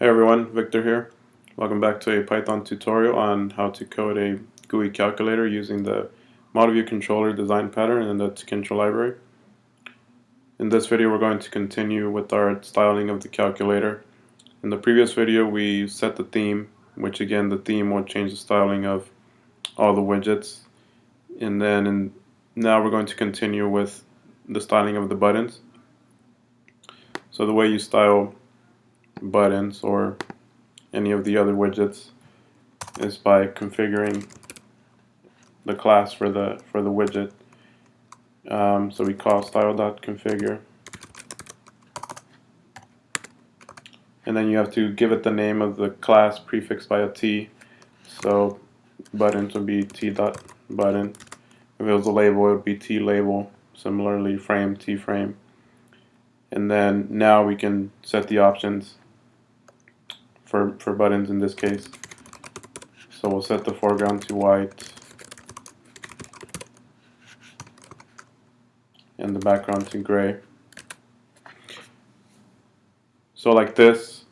Hey everyone, Victor here. Welcome back to a Python tutorial on how to code a GUI calculator using the model view controller design pattern and the ttk library. In this video we're going to continue with our styling of the calculator. In the previous video we set the theme, which again the theme will change the styling of all the widgets. And then now we're going to continue with the styling of the buttons. So the way you style buttons or any of the other widgets is by configuring the class for the widget. So we call style.configure, and then you have to give it the name of the class prefixed by a T. So buttons would be t.Button. If it was a label, it would be t-label. Similarly, frame, t-frame. And then now we can set the options for buttons in this case. So we'll set the foreground to white and the background to gray. So like this,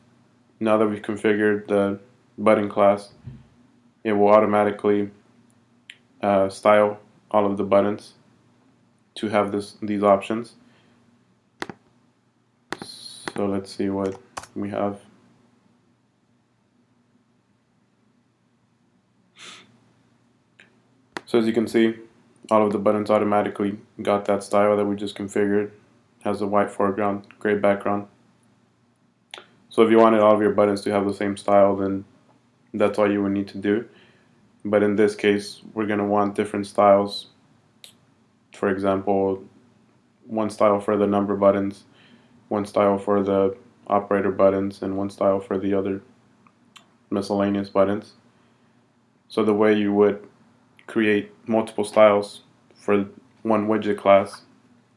now that we've configured the button class, it will automatically style all of the buttons to have these options. So let's see what we have. So as you can see, all of the buttons automatically got that style that we just configured. Has a white foreground, gray background. So if you wanted all of your buttons to have the same style, then that's all you would need to do. But in this case, we're going to want different styles. For example, one style for the number buttons, one style for the operator buttons, and one style for the other miscellaneous buttons. So the way you would create multiple styles for one widget class,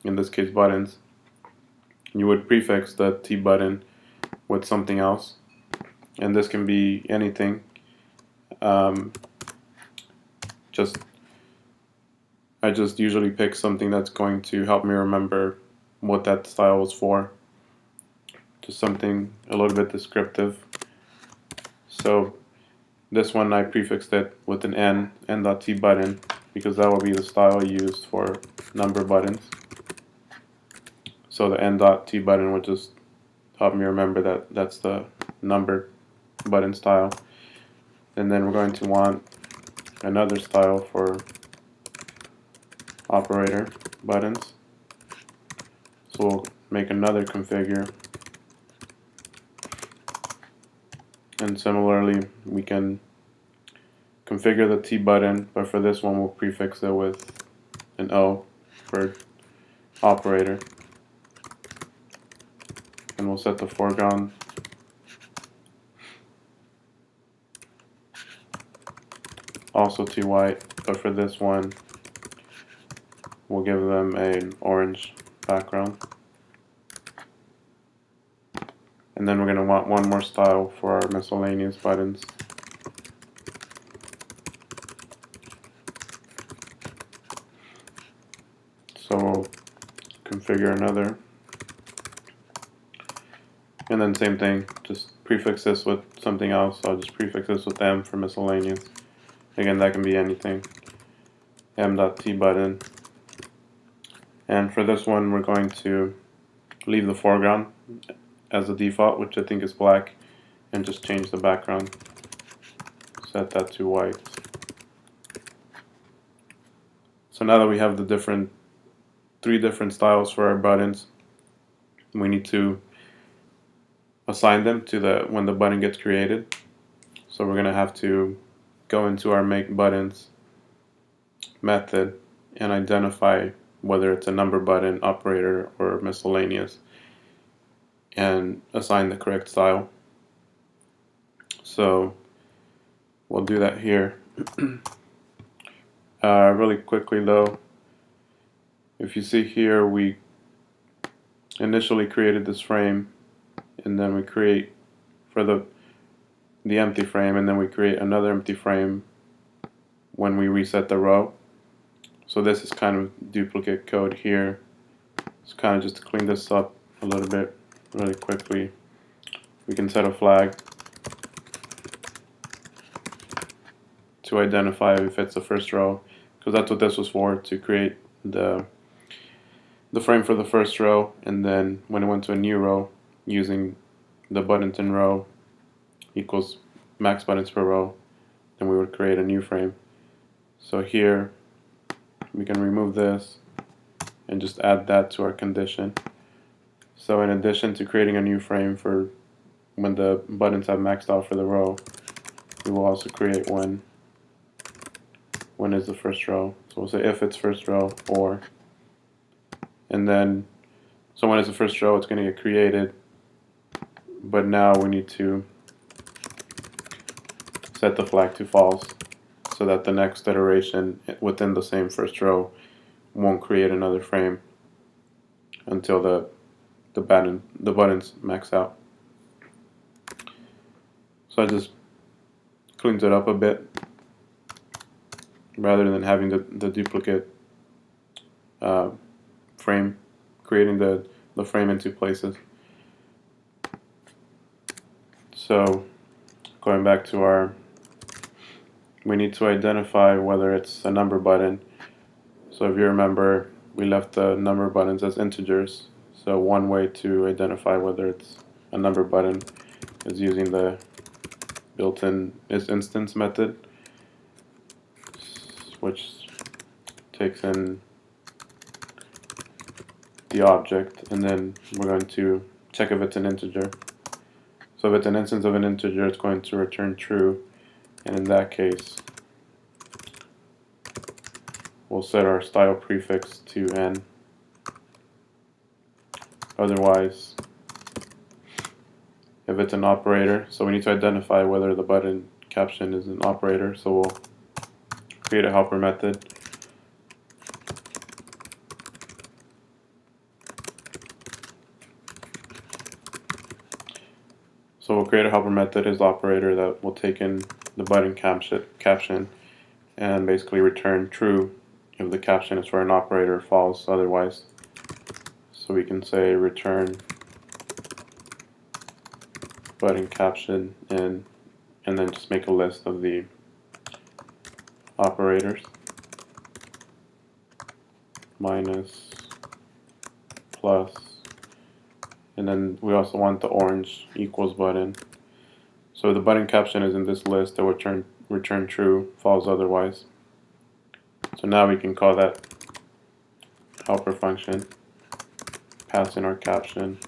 in this case buttons, you would prefix the TButton with something else, and this can be anything. I just usually pick something that's going to help me remember what that style was for. Just something a little bit descriptive. So this one I prefixed it with an n.tButton, because that will be the style used for number buttons. So the n.tButton would just help me remember that that's the number button style. And then we're going to want another style for operator buttons. So we'll make another configure. And similarly, we can configure the T button, but for this one we'll prefix it with an O for operator. And we'll set the foreground also to white, but for this one we'll give them an orange background. And then we're going to want one more style for our miscellaneous buttons. So we'll configure another. And then same thing, just prefix this with something else. So I'll just prefix this with M for miscellaneous. Again, that can be anything. M.tButton. And for this one, we're going to leave the foreground as the default, which I think is black, and just change the background. Set that to white. So now that we have the three different styles for our buttons, we need to assign them to when the button gets created. So we're going to have to go into our make buttons method and identify whether it's a number button, operator, or miscellaneous, and assign the correct style. So we'll do that here. Really quickly though, if you see here, we initially created this frame, and then we create for the empty frame, and then we create another empty frame when we reset the row. So this is kind of duplicate code here. It's kind of just to clean this up a little bit really quickly. we can set a flag to identify if it's the first row, because that's what this was for, to create the frame for the first row, and then when it went to a new row, using the buttons in row equals max buttons per row, then we would create a new frame. So here we can remove this and just add that to our condition. So in addition to creating a new frame for when the buttons have maxed out for the row, we will also create when is the first row. So we'll say if it's first row, or, and then so when it's the first row, it's going to get created, but now we need to set the flag to false so that the next iteration within the same first row won't create another frame until the buttons max out. So I just cleaned it up a bit rather than having the duplicate frame, creating the frame in two places. So going back to we need to identify whether it's a number button. So if you remember, we left the number buttons as integers. So one way to identify whether it's a number button is using the built-in instance method, which takes in the object, and then we're going to check if it's an integer. So if it's an instance of an integer, it's going to return true, and in that case we'll set our style prefix to n. Otherwise, if it's an operator, so we need to identify whether the button caption is an operator, so we'll create a helper method. So we'll create a helper method as operator that will take in the button caption and basically return true if the caption is for an operator, false otherwise. So we can say return button caption and then just make a list of the operators, minus, plus, and then we also want the orange equals button. So the button caption is in this list, that will return true, false otherwise. So now we can call that helper function, pass in our caption,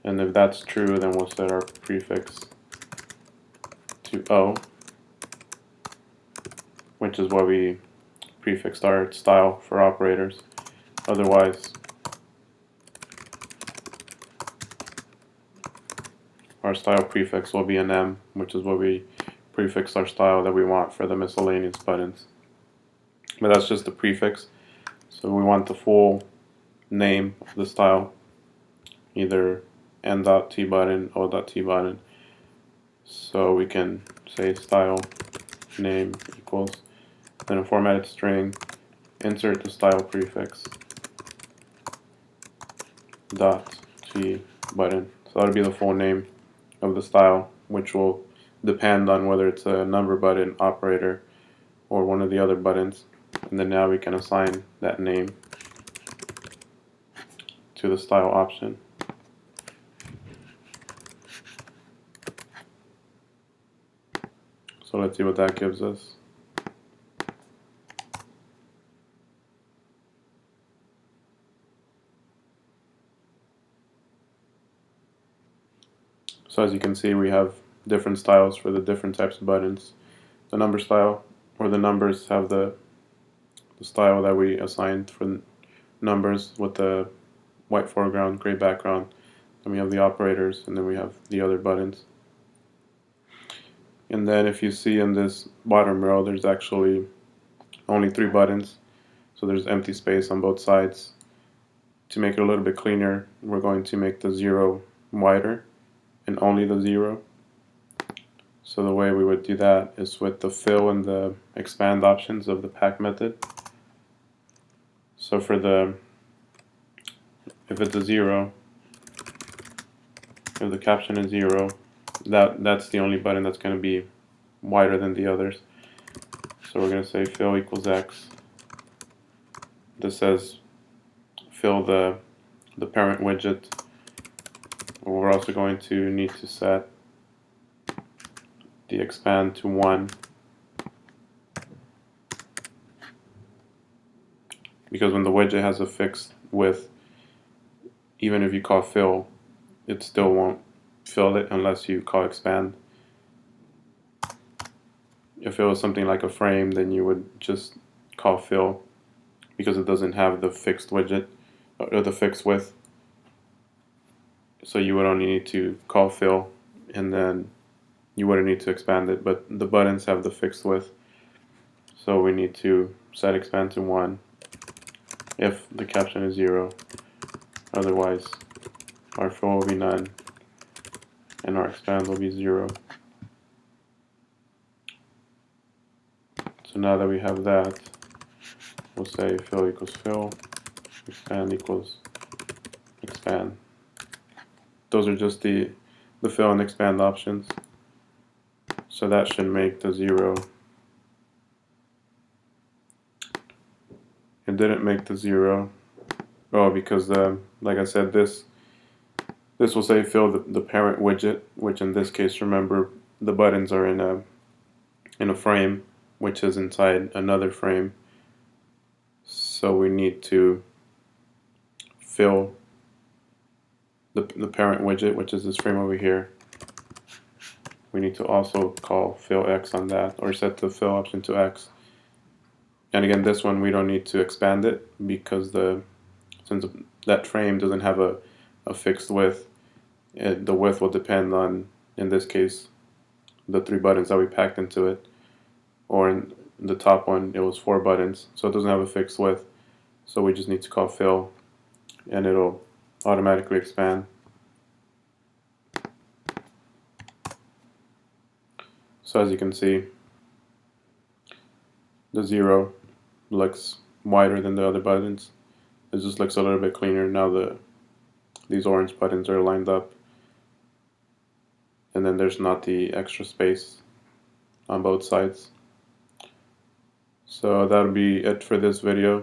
and if that's true, then we'll set our prefix to O, which is what we prefixed our style for operators. Otherwise, our style prefix will be an M, which is what we prefix our style that we want for the miscellaneous buttons. But that's just the prefix. So we want the full name of the style, either n.TButton, o.TButton. So we can say style name equals, then a formatted string, insert the style prefix, .TButton. So that'll be the full name of the style, which will depend on whether it's a number button, operator, or one of the other buttons. And then now we can assign that name to the style option. So let's see what that gives us. So as you can see, we have different styles for the different types of buttons. The number style, or the numbers, have the style that we assigned for numbers with the white foreground, gray background. Then we have the operators, and then we have the other buttons. And then if you see in this bottom row, there's actually only 3 buttons, so there's empty space on both sides. To make it a little bit cleaner, we're going to make the 0 wider and only the 0. So the way we would do that is with the fill and the expand options of the pack method. So for if it's a 0, if the caption is 0, that's the only button that's going to be wider than the others. So we're going to say fill equals X. This says fill the parent widget. We're also going to need to set the expand to 1, because when the widget has a fixed width, even if you call fill, it still won't fill it unless you call expand. If it was something like a frame, then you would just call fill because it doesn't have the fixed widget or the fixed width. So you would only need to call fill, and then you wouldn't need to expand it. But the buttons have the fixed width, so we need to set expand to 1 if the caption is 0. Otherwise, our fill will be none, and our expand will be 0. So now that we have that, we'll say fill equals fill, expand equals expand. Those are just the fill and expand options. So that should make the 0. It didn't make the 0. Oh, because like I said, this will say fill the parent widget, which in this case, remember, the buttons are in a frame, which is inside another frame. So we need to fill the parent widget, which is this frame over here. We need to also call fill X on that, or set the fill option to X. And again, this one we don't need to expand it because since that frame doesn't have a fixed width, the width will depend on, in this case, the 3 buttons that we packed into it. Or in the top one, it was 4 buttons, so it doesn't have a fixed width. So we just need to call fill, and it'll automatically expand. So as you can see, the 0 looks wider than the other buttons. It just looks a little bit cleaner now. These orange buttons are lined up, and then there's not the extra space on both sides. So that'll be it for this video.